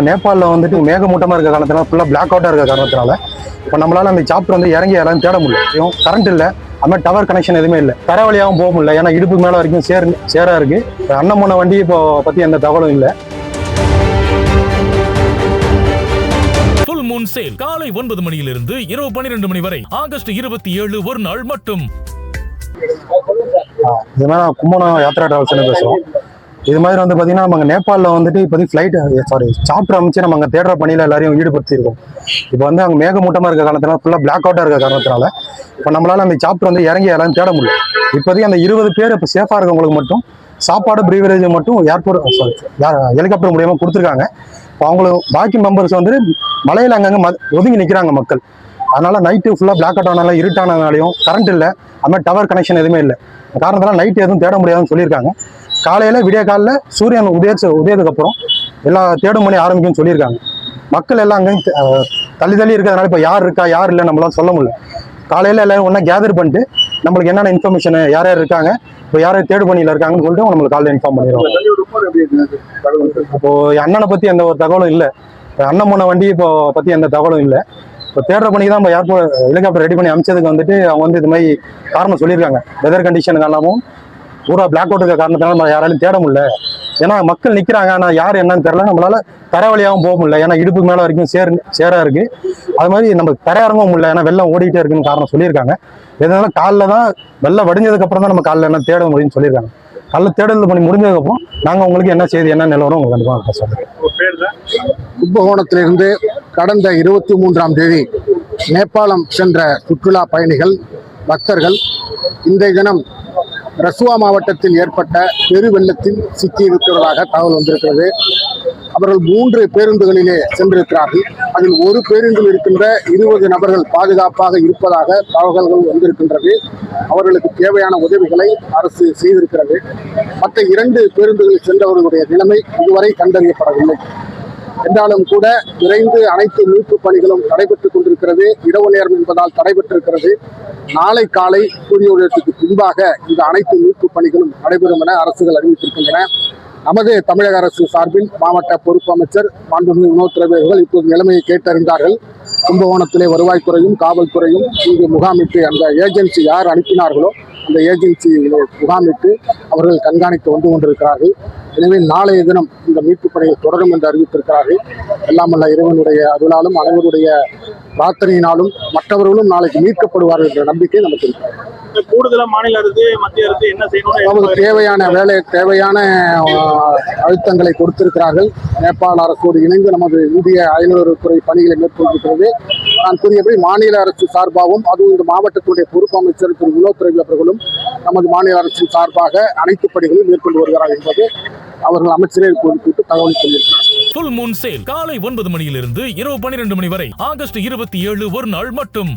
நேபாளில் வந்துட்டு மேகமூட்டமாக இருக்க காரணத்தினால ஃபுல்லாக பிளாக் அவுட்டாக இருக்க காரணத்தினால இப்போ நம்மளால அந்த சாப்டர் வந்து இறங்கி யாரும் தேட முடியல. கரண்ட் இல்லை, அதுமாதிரி டவர் கனெக்ஷன் எதுவுமே இல்லை. தர வழியாகவும் போக முடியல, ஏன்னா இடுப்புக்கு மேலே வரைக்கும் சேரா இருக்கு. அண்ணன் போன வண்டி இப்போ பற்றி எந்த தகவலும் இல்லை. ஃபுல் மூன் சேல் காலை 9 மணியிலிருந்து இரவு 12 மணி வரை ஆகஸ்ட் 27 ஒரு நாள் மட்டும். இது மாதிரி நான் கும்பகோணம் யாத்ரா டிராவல்ஸ் பேசுகிறோம். இது மாதிரி வந்து பார்த்தீங்கன்னா நம்ம நேபாளில் வந்துட்டு இப்போதைக்கு சாப்டர் அமைச்சு நம்ம அங்கே தேடுற பணியில் எல்லாரையும் ஈடுபடுத்தியிருக்கோம். இப்போ வந்து அங்கே மேகமூட்டமாக இருக்க காரணத்தினால ஃபுல்லாக பிளாக் அவுட்டாக இருக்க காரணத்தினால இப்போ நம்மளால அந்த சாப்டர் வந்து இறங்கி யாரும் தேட முடியல. இப்போதைக்கு அந்த 20 பேர் இப்போ சேஃபாக இருக்கவங்களுக்கு மட்டும் சாப்பாடு ப்ரீவரேஜ் மட்டும் ஹெலிகாப்டர் மூலியமாக கொடுத்துருக்காங்க. இப்போ அவங்களுக்கு பாக்கி மெம்பர்ஸ் வந்து மலையில் அங்கங்கே ஒதுங்கி நிற்கிறாங்க மக்கள். அதனால நைட்டு ஃபுல்லாக பிளாக் அவுட் ஆனாலும் இருட்டானதுனாலையும் கரண்ட் இல்லை, அதுமாதிரி டவர் கனெக்ஷன் எதுவுமே இல்லை. காரணத்தினால நைட்டு எதுவும் தேட முடியாதுன்னு சொல்லியிருக்காங்க. காலையில் விடிய காலில் சூரியன் உதயத்துக்கு அப்புறம் எல்லா தேடும் பணி ஆரம்பிக்கும்னு சொல்லியிருக்காங்க. மக்கள் எல்லாம் அங்கேயும் தள்ளி இருக்கிறதுனால இப்போ யார் இருக்கா யார் இல்லை நம்மளால சொல்ல முடியல. காலையில் எல்லாரும் ஒன்றா கேதர் பண்ணிட்டு நம்மளுக்கு என்னென்ன இன்ஃபர்மேஷன் யார் யார் இருக்காங்க, இப்போ யார் தேடு பணியில் இருக்காங்கன்னு சொல்லிட்டு நம்மளுக்கு காலையில் இன்ஃபார்ம் பண்ணிடுவோம். இப்போ அண்ணனை பற்றி எந்த ஒரு தகவலும் இல்லை. அண்ணன் போன வண்டி இப்போ பற்றி எந்த தகவலும் இல்லை. இப்போ தேடுற பணிக்கு தான் நம்ம ஏர்போர்ட் ஹெலிகாப்டர் ரெடி பண்ணி அமைச்சதுக்கு வந்துட்டு அவங்க வந்து இது மாதிரி காரணம் சொல்லியிருக்காங்க. வெதர் கண்டிஷன் காரணமும் பூரா பிளாக் அவுட் இருக்க காரணத்தினால நம்ம யாராலையும் தேட முடியல. ஏன்னா மக்கள் நிற்கிறாங்க, ஆனால் யார் என்னன்னு தெரியல. நம்மளால தர வழியாகவும் போக முடியல, ஏன்னா இடுப்புக்கு மேலே வரைக்கும் சேரா இருக்கு. அது மாதிரி நம்ம தரையிறங்கவும் முடியல, ஏன்னா வெள்ளம் ஓடிட்டே இருக்குன்னு காரணம் சொல்லியிருக்காங்க. இதனால காலில் தான் வெள்ளம் வடிஞ்சதுக்கு அப்புறம் தான் நம்ம காலில் என்ன தேட முடியும்னு சொல்லியிருக்காங்க. காலைல தேடல் பண்ணி முடிஞ்சதுக்கப்புறம் நாங்கள் உங்களுக்கு என்ன செய்தி என்ன நிலவரம் உங்களுக்கு கண்டிப்பாக சொல்லுங்கள். கும்பகோணத்திலிருந்து கடந்த 23ஆம் தேதி நேபாளம் சென்ற சுற்றுலா பயணிகள் பக்தர்கள் இன்றைய தினம் ரசுவா மாவட்டத்தில் ஏற்பட்ட பெருவெள்ளத்தில் சிக்கியிருக்கிறதாக தகவல் வந்திருக்கிறது. அவர்கள் 3 பேருந்துகளிலே சென்றிருக்கிறார்கள். அதில் ஒரு பேருந்தில் இருக்கின்ற 20 நபர்கள் பாதுகாப்பாக இருப்பதாக தகவல்கள் வந்திருக்கின்றது. அவர்களுக்கு தேவையான உதவிகளை அரசு செய்திருக்கிறது. மற்ற 2 பேருந்துகளில் சென்றவர்களுடைய நிலைமை இதுவரை கண்டறியப்படவில்லை. என்றாலும் கூட விரைந்து அனைத்து மீட்பு பணிகளும் நடைபெற்றுக் கொண்டிருக்கிறது. இரவு நேரம் என்பதால் தடைபெற்றிருக்கிறது. நாளை காலை சூரிய உதயத்துக்கு பின்பாக இந்த அனைத்து மீட்பு பணிகளும் நடைபெறும் என அரசுகள் அறிவித்திருக்கின்றன. நமது தமிழக அரசு சார்பில் மாவட்ட பொறுப்பு அமைச்சர் மாண்புமிகு வினோத் ரவி அவர்கள் இப்போது நிலைமையை கேட்டறிந்தார்கள். கும்பகோணத்திலே வருவாய்த்துறையும் காவல்துறையும் இங்கு முகாமிட்டு அந்த ஏஜென்சி யார் அனுப்பினார்களோ அந்த ஏஜென்சி முகாமிட்டு அவர்கள் கண்காணித்து வந்து கொண்டிருக்கிறார்கள். எனவே நாளைய தினம் இந்த மீட்பு பணிகள் தொடரும் என்று அறிவித்திருக்கிறார்கள். எல்லாமல்ல இறைவனுடைய அருளாலும் அனைவருடைய பிரார்த்தனையினாலும் மற்றவர்களும் நாளைக்கு மீட்கப்படுவார்கள் என்ற நம்பிக்கை நமக்கு இருக்கிறது. கூடுதலா மாநில அரசு மத்திய அரசு என்ன செய்யணும், தேவையான அழுத்தங்களை கொடுத்திருக்கிறார்கள். நேபாள அரசோடு இணைந்து நமது இந்திய அயலுறவுத்துறை பணிகளை மேற்கொண்டிருக்கிறது. நான் கூறியபடி மாநில அரசு சார்பாகவும் அதுவும் இந்த மாவட்டத்துடைய பொறுப்பு அமைச்சர் திரு வினோத் ரவி அவர்களும் நமது மாநில அரசின் சார்பாக அனைத்து பணிகளையும் மேற்கொண்டு வருகிறார்கள் என்பது அவர்கள் அமைச்சரே குறிப்பிட்டு தகவல் சொல்லியிருக்கிறார். ஃபுல் மூன் சேல் காலை 9 மணியிலிருந்து இரவு 12 மணி வரை ஆகஸ்ட் 27 ஒரு நாள் மட்டும்.